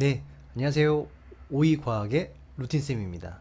네, 안녕하세요. 오이과학의 루틴쌤입니다.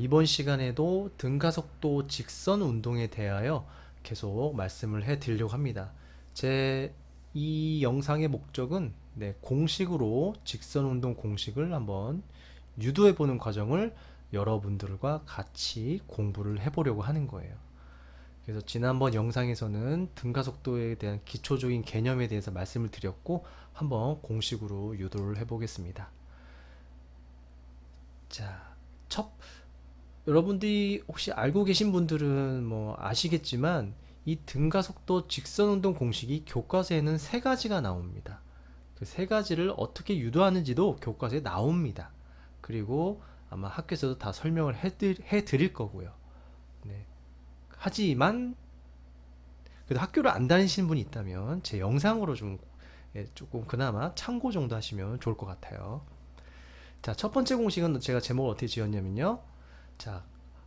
이번 시간에도 등가속도 직선 운동에 대하여 계속 말씀을 해 드리려고 합니다. 제 이 영상의 목적은 공식으로 직선 운동 공식을 한번 유도해 보는 과정을 여러분들과 같이 공부를 해 보려고 하는 거예요. 그래서 지난번 영상에서는 등가속도에 대한 기초적인 개념에 대해서 말씀을 드렸고 한번 공식으로 유도를 해 보겠습니다. 자, 첫 여러분들이 혹시 알고 계신 분들은 뭐 아시겠지만 이 등가속도 직선운동 공식이 교과서에는 세 가지가 나옵니다. 그 세 가지를 어떻게 유도하는지도 교과서에 나옵니다. 그리고 아마 학교에서도 다 설명을 해 드릴 거고요. 네. 하지만 그래도 학교를 안 다니시는 분이 있다면 제 영상으로 좀 조금 그나마 참고 정도 하시면 좋을 것 같아요. 자, 첫 번째 공식은 제가 제목을 어떻게 지었냐면요. 자,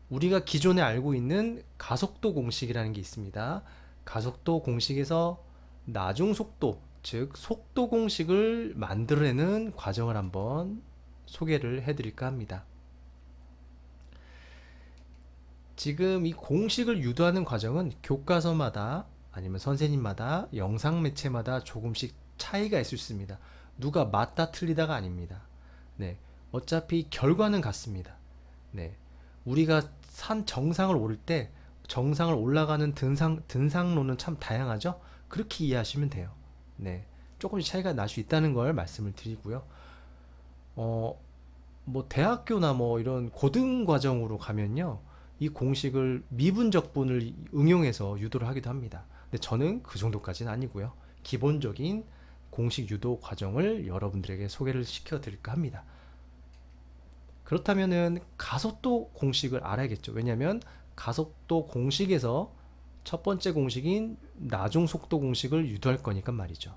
우리가 기존에 알고 있는 가속도 공식이라는 게 있습니다. 가속도 공식에서 나중속도, 즉 속도 공식을 만들어내는 과정을 한번 소개를 해드릴까 합니다. 지금 이 공식을 유도하는 과정은 교과서마다 아니면 선생님마다 영상 매체마다 조금씩 차이가 있을 수 있습니다. 누가 맞다 틀리다가 아닙니다. 네, 어차피 결과는 같습니다. 네, 우리가 산 정상을 오를 때 정상을 올라가는 등상로는 참 다양하죠. 그렇게 이해하시면 돼요. 네, 조금씩 차이가 날 수 있다는 걸 말씀을 드리고요. 어, 뭐 대학교나 뭐 이런 고등 과정으로 가면요, 이 공식을 미분적분을 응용해서 유도를 하기도 합니다. 근데 저는 그 정도까지는 아니고요. 기본적인 공식 유도 과정을 여러분들에게 소개를 시켜 드릴까 합니다. 그렇다면은 가속도 공식을 알아야겠죠. 왜냐하면 가속도 공식에서 첫 번째 공식인 나중속도 공식을 유도할 거니까 말이죠.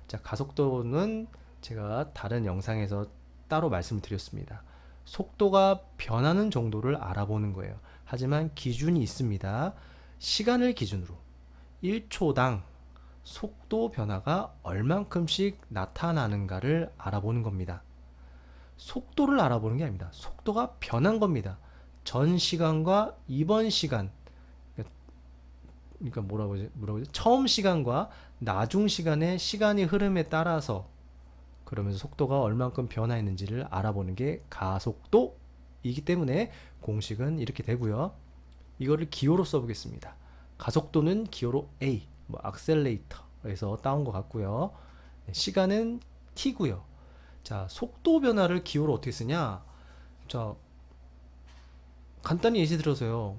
자, 가속도는 제가 다른 영상에서 따로 말씀을 드렸습니다. 속도가 변하는 정도를 알아보는 거예요. 하지만 기준이 있습니다. 시간을 기준으로 1초당 속도 변화가 얼만큼씩 나타나는가를 알아보는 겁니다. 속도를 알아보는 게 아닙니다. 속도가 변한 겁니다. 전 시간과 이번 시간, 그러니까 뭐라고 하지? 처음 시간과 나중 시간의 시간의 흐름에 따라서 그러면서 속도가 얼만큼 변화했는지를 알아보는 게 가속도이기 때문에 공식은 이렇게 되고요. 이거를 기호로 써보겠습니다. 가속도는 기호로 A, 뭐 악셀레이터에서 따온 것 같고요. 시간은 t고요. 자, 속도 변화를 기호로 어떻게 쓰냐? 자, 간단히 예시 들어서요.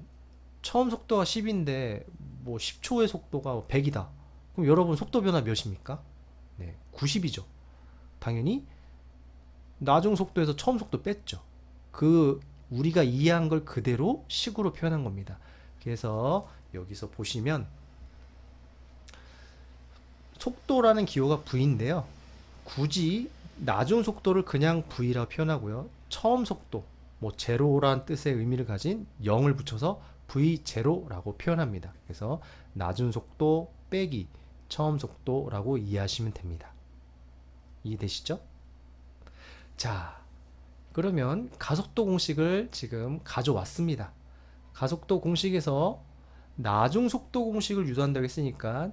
처음 속도가 10인데 뭐 10초의 속도가 100이다. 그럼 여러분 속도 변화 몇입니까? 네, 90이죠. 당연히 나중 속도에서 처음 속도 뺐죠. 그 우리가 이해한 걸 그대로 식으로 표현한 겁니다. 그래서 여기서 보시면 속도라는 기호가 V인데요. 굳이 나중 속도를 그냥 V라고 표현하고요. 처음 속도, 뭐 제로란 뜻의 의미를 가진 0을 붙여서 V0라고 표현합니다. 그래서 나중 속도 빼기 처음 속도라고 이해하시면 됩니다. 이해되시죠? 자, 그러면 가속도 공식을 지금 가져왔습니다. 가속도 공식에서 나중 속도 공식을 유도한다고 했으니까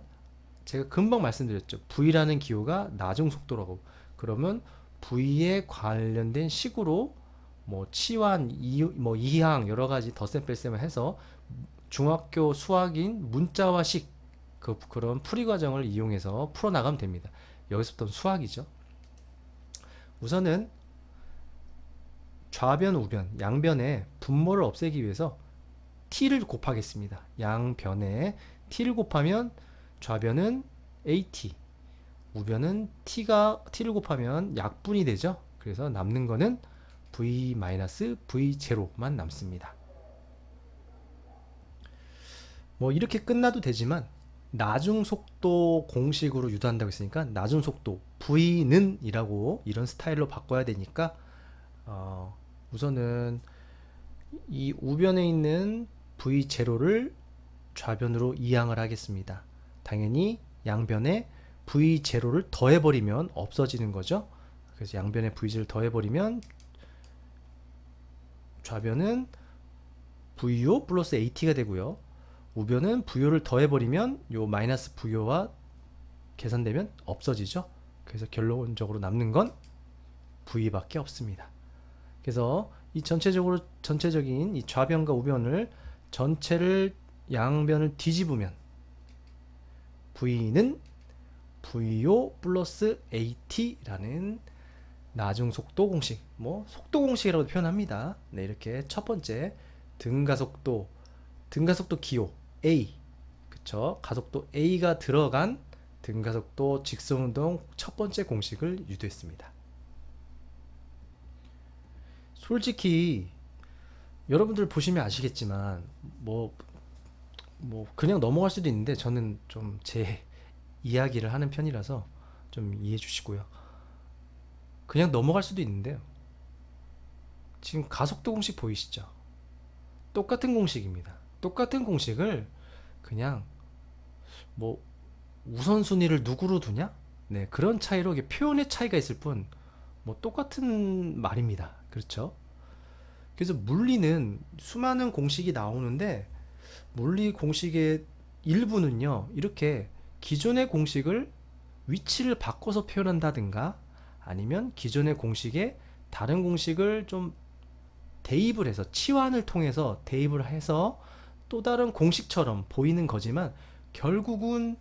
제가 금방 말씀드렸죠. V라는 기호가 나중 속도라고. 그러면 V에 관련된 식으로 뭐 치환, 뭐 이항 여러 가지 덧셈 뺄셈을 해서 중학교 수학인 문자화식 그런 풀이 과정을 이용해서 풀어 나가면 됩니다. 여기서부터 수학이죠. 우선은 좌변, 우변, 양변에 분모를 없애기 위해서 t를 곱하겠습니다. 양변에 t를 곱하면 좌변은 at, 우변은 t를 곱하면 약분이 되죠. 그래서 남는 거는 v-v0만 남습니다. 뭐 이렇게 끝나도 되지만 나중 속도 공식으로 유도한다고 했으니까 나중 속도 v는 이라고 이런 스타일로 바꿔야 되니까 우선은 이 우변에 있는 v0를 좌변으로 이항을 하겠습니다. 당연히 양변에 v0를 더해버리면 없어지는 거죠. 그래서 양변에 VG를 더해버리면 좌변은 VO 플러스 AT가 되고요. 우변은 VO를 더해버리면 요 마이너스 VO와 계산되면 없어지죠. 그래서 결론적으로 남는 건 V밖에 없습니다. 그래서 이 전체적인 이 좌변과 우변을 전체를 양변을 뒤집으면 V는 VO 플러스 AT라는 나중속도 공식, 뭐 속도 공식이라고 표현합니다. 네, 이렇게 첫 번째 등가속도 기호 A, 그쵸? 가속도 A가 들어간 등가속도 직선운동 첫 번째 공식을 유도했습니다. 솔직히 여러분들 보시면 아시겠지만 뭐 그냥 넘어갈 수도 있는데 저는 좀 제 이야기를 하는 편이라서 좀 이해해 주시고요. 그냥 넘어갈 수도 있는데요. 지금 가속도 공식 보이시죠? 똑같은 공식입니다. 똑같은 공식을 그냥 뭐 우선순위를 누구로 두냐? 네, 그런 차이로 이게 표현의 차이가 있을 뿐 뭐 똑같은 말입니다. 그렇죠? 그래서 물리는 수많은 공식이 나오는데 물리 공식의 일부는요, 이렇게 기존의 공식을 위치를 바꿔서 표현한다든가 아니면 기존의 공식에 다른 공식을 좀 대입을 해서 치환을 통해서 대입을 해서 또 다른 공식처럼 보이는 거지만 결국은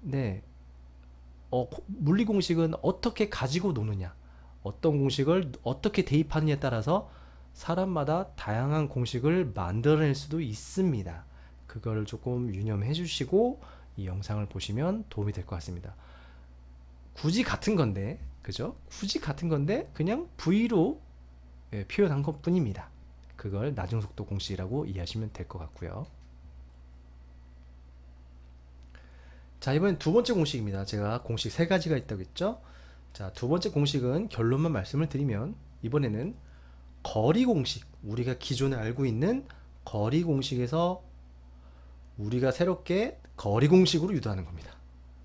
네, 물리 공식은 어떻게 가지고 노느냐, 어떤 공식을 어떻게 대입하느냐에 따라서 사람마다 다양한 공식을 만들어낼 수도 있습니다. 그걸 조금 유념해 주시고 이 영상을 보시면 도움이 될 것 같습니다. 굳이 같은 건데, 그죠? 굳이 같은 건데 그냥 V로 표현한 것 뿐입니다. 그걸 나중속도 공식이라고 이해하시면 될 것 같고요. 자, 이번엔 두 번째 공식입니다. 제가 공식 세 가지가 있다고 했죠? 자, 두 번째 공식은 결론만 말씀을 드리면 이번에는 거리 공식, 우리가 기존에 알고 있는 거리 공식에서 우리가 새롭게 거리 공식으로 유도하는 겁니다.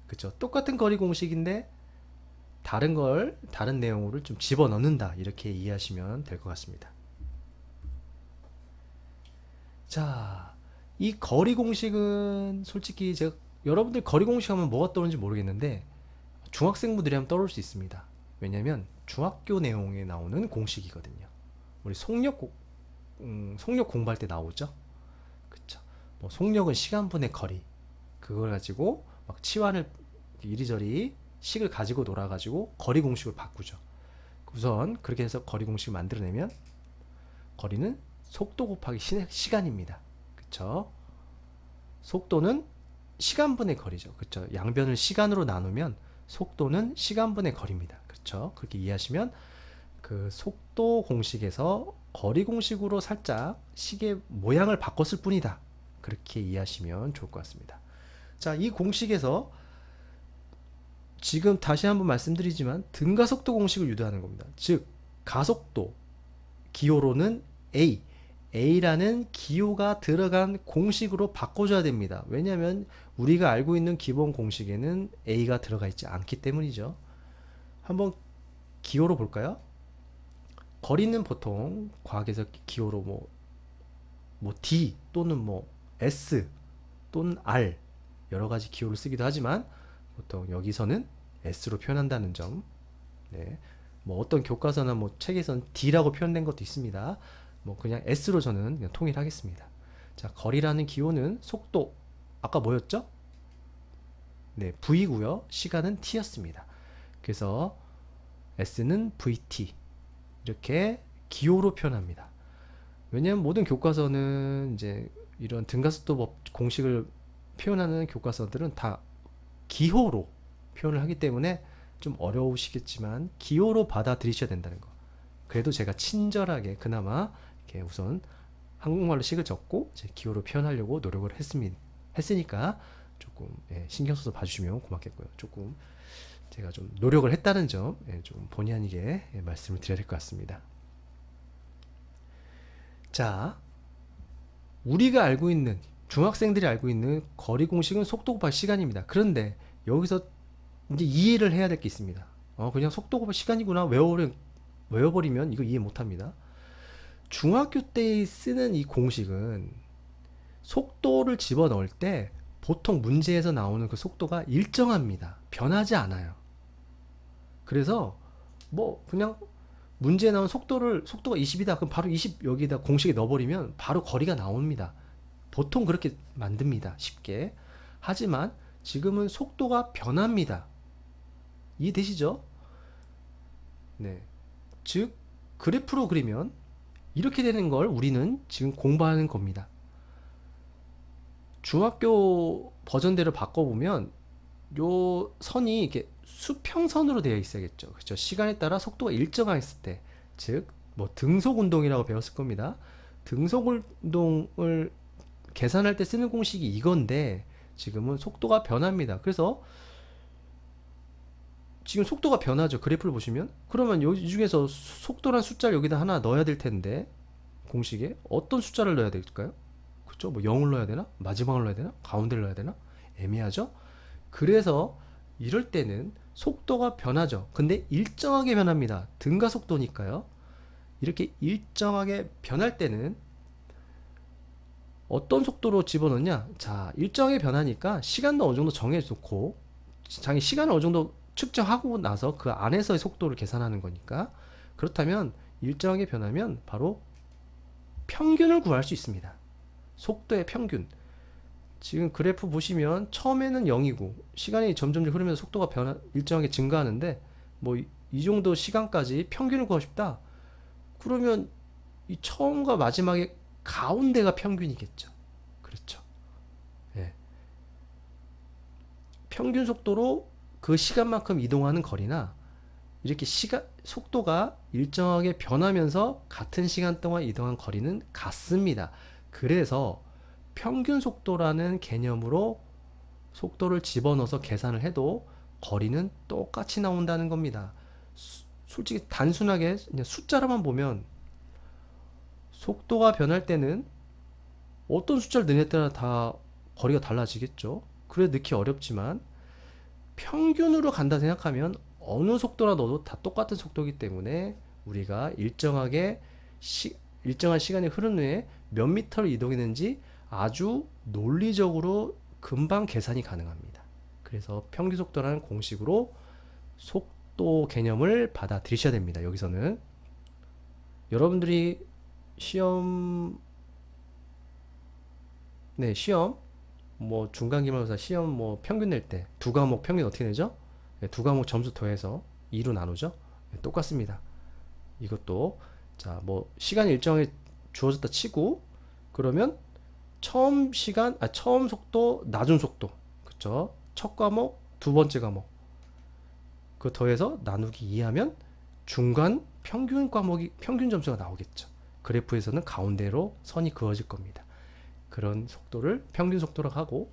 그쵸? 똑같은 거리 공식인데 다른 내용을 좀 집어넣는다, 이렇게 이해하시면 될 것 같습니다. 자, 이 거리 공식은 솔직히 제가 여러분들 거리 공식 하면 뭐가 떠오르는지 모르겠는데 중학생분들이 하면 떠오를 수 있습니다. 왜냐면 중학교 내용에 나오는 공식이거든요. 우리 속력 공부할 때 나오죠. 그쵸? 뭐 속력은 시간분의 거리, 그걸 가지고 막 치환을 이리저리 식을 가지고 놀아가지고 거리 공식을 바꾸죠. 우선 그렇게 해서 거리 공식을 만들어내면 거리는 속도 곱하기 시간입니다. 그쵸? 속도는 시간분의 거리죠. 그쵸? 양변을 시간으로 나누면 속도는 시간분의 거리입니다. 그쵸? 그렇게 이해하시면 그 속도 공식에서 거리 공식으로 살짝 식의 모양을 바꿨을 뿐이다, 그렇게 이해하시면 좋을 것 같습니다. 자, 이 공식에서 지금 다시 한번 말씀드리지만 등가속도 공식을 유도하는 겁니다. 즉 가속도 기호로는 A라는 기호가 들어간 공식으로 바꿔줘야 됩니다. 왜냐하면 우리가 알고 있는 기본 공식에는 A가 들어가 있지 않기 때문이죠. 한번 기호로 볼까요? 거리는 보통 과학에서 기호로 뭐 D 또는 뭐 S 또는 R 여러가지 기호를 쓰기도 하지만 보통 여기서는 S로 표현한다는 점. 네. 뭐 어떤 교과서나 뭐 책에서는 D라고 표현된 것도 있습니다. 뭐 그냥 S로 저는 그냥 통일하겠습니다. 자, 거리라는 기호는 속도, 아까 뭐였죠? 네, V고요. 시간은 T였습니다. 그래서 S는 VT 이렇게 기호로 표현합니다. 왜냐하면 모든 교과서는 이제 이런 등가속도법 공식을 표현하는 교과서들은 다 기호로 표현을 하기 때문에 좀 어려우시겠지만 기호로 받아들이셔야 된다는 거. 그래도 제가 친절하게 그나마 이렇게 우선 한국말로 식을 적고 제 기호로 표현하려고 노력을 했으니까 조금 신경 써서 봐주시면 고맙겠고요. 조금 제가 좀 노력을 했다는 점 좀 본의 아니게 말씀을 드려야 될 것 같습니다. 자, 우리가 알고 있는, 중학생들이 알고 있는 거리 공식은 속도 곱하기 시간입니다. 그런데 여기서 이제 이해를 해야 될 게 있습니다. 그냥 속도가 시간이구나 외워버리면 이거 이해 못합니다. 중학교 때 쓰는 이 공식은 속도를 집어넣을 때 보통 문제에서 나오는 그 속도가 일정합니다. 변하지 않아요. 그래서 뭐 그냥 문제에 나온 속도가 20이다. 그럼 바로 20 여기다 공식에 넣어버리면 바로 거리가 나옵니다. 보통 그렇게 만듭니다. 쉽게. 하지만 지금은 속도가 변합니다. 이해되시죠? 네. 즉 그래프로 그리면 이렇게 되는 걸 우리는 지금 공부하는 겁니다. 중학교 버전대로 바꿔보면 요 선이 이렇게 수평선으로 되어 있어야겠죠. 그렇죠? 시간에 따라 속도가 일정했을 때, 즉 뭐 등속 운동이라고 배웠을 겁니다. 등속 운동을 계산할 때 쓰는 공식이 이건데 지금은 속도가 변합니다. 그래서 지금 속도가 변하죠. 그래프를 보시면. 그러면 이 중에서 속도란 숫자를 여기다 하나 넣어야 될 텐데 공식에 어떤 숫자를 넣어야 될까요? 그렇죠? 뭐 0을 넣어야 되나? 마지막을 넣어야 되나? 가운데를 넣어야 되나? 애매하죠? 그래서 이럴 때는 속도가 변하죠. 근데 일정하게 변합니다. 등가속도니까요. 이렇게 일정하게 변할 때는 어떤 속도로 집어넣냐? 자, 일정하게 변하니까 시간도 어느 정도 정해놓고 자기 시간을 어느 정도 측정하고 나서 그 안에서의 속도를 계산하는 거니까, 그렇다면 일정하게 변하면 바로 평균을 구할 수 있습니다. 속도의 평균. 지금 그래프 보시면 처음에는 0이고 시간이 점점 흐르면서 속도가 일정하게 증가하는데 뭐 이 정도 시간까지 평균을 구하고 싶다. 그러면 이 처음과 마지막에 가운데가 평균이겠죠. 그렇죠. 예. 평균 속도로 그 시간만큼 이동하는 거리나 이렇게 속도가 일정하게 변하면서 같은 시간 동안 이동한 거리는 같습니다. 그래서 평균 속도라는 개념으로 속도를 집어넣어서 계산을 해도 거리는 똑같이 나온다는 겁니다. 솔직히 단순하게 그냥 숫자로만 보면 속도가 변할 때는 어떤 숫자를 넣느냐에 따라 다 거리가 달라지겠죠. 그래 넣기 어렵지만 평균으로 간다 생각하면 어느 속도나 넣어도 다 똑같은 속도이기 때문에 우리가 일정한 시간이 흐른 후에 몇 미터를 이동했는지 아주 논리적으로 금방 계산이 가능합니다. 그래서 평균 속도라는 공식으로 속도 개념을 받아들이셔야 됩니다. 여기서는 여러분들이 시험 뭐 중간기말고사 시험 뭐 평균 낼 때 두 과목 평균 어떻게 내죠? 두 과목 점수 더해서 2로 나누죠? 똑같습니다. 이것도 자 뭐 시간이 일정하게 주어졌다 치고 그러면 처음 속도 낮은 속도 그쵸? 첫 과목 두 번째 과목 그거 더해서 나누기 2하면 중간 평균 과목이 평균 점수가 나오겠죠. 그래프에서는 가운데로 선이 그어질 겁니다. 그런 속도를 평균 속도라고 하고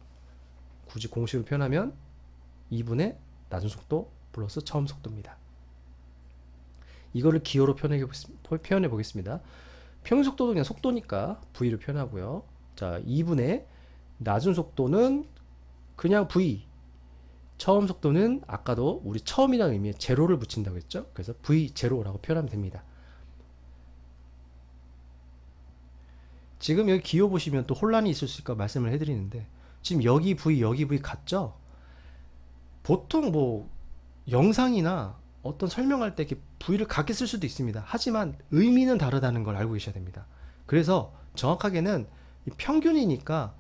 굳이 공식으로 표현하면 2분의 낮은 속도 플러스 처음 속도입니다. 이거를 기호로 표현해 보겠습니다. 평균 속도도 그냥 속도니까 V로 표현하고요. 자, 2분의 낮은 속도는 그냥 V. 처음 속도는 아까도 우리 처음이라는 의미에 제로를 붙인다고 했죠. 그래서 V0라고 표현하면 됩니다. 지금 여기 기호 보시면 또 혼란이 있을 수 있을까 말씀을 해드리는데 지금 여기 V 같죠? 보통 뭐 영상이나 어떤 설명할 때 이렇게 V를 같게 쓸 수도 있습니다. 하지만 의미는 다르다는 걸 알고 계셔야 됩니다. 그래서 정확하게는 평균이니까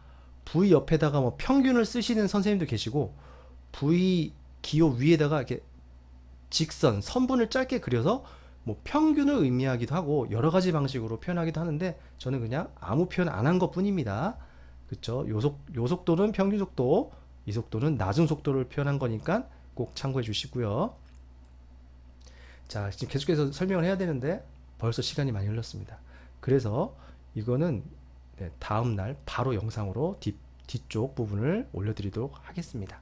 V 옆에다가 뭐 평균을 쓰시는 선생님도 계시고 V 기호 위에다가 이렇게 직선, 선분을 짧게 그려서 뭐 평균을 의미하기도 하고 여러 가지 방식으로 표현하기도 하는데 저는 그냥 아무 표현 안 한 것 뿐입니다. 그쵸? 요 속도는 평균 속도, 이 속도는 낮은 속도를 표현한 거니까 꼭 참고해 주시고요. 자, 지금 계속해서 설명을 해야 되는데 벌써 시간이 많이 흘렀습니다. 그래서 이거는 다음날 바로 영상으로 뒤쪽 부분을 올려드리도록 하겠습니다.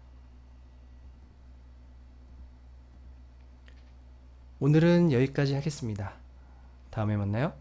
오늘은 여기까지 하겠습니다. 다음에 만나요.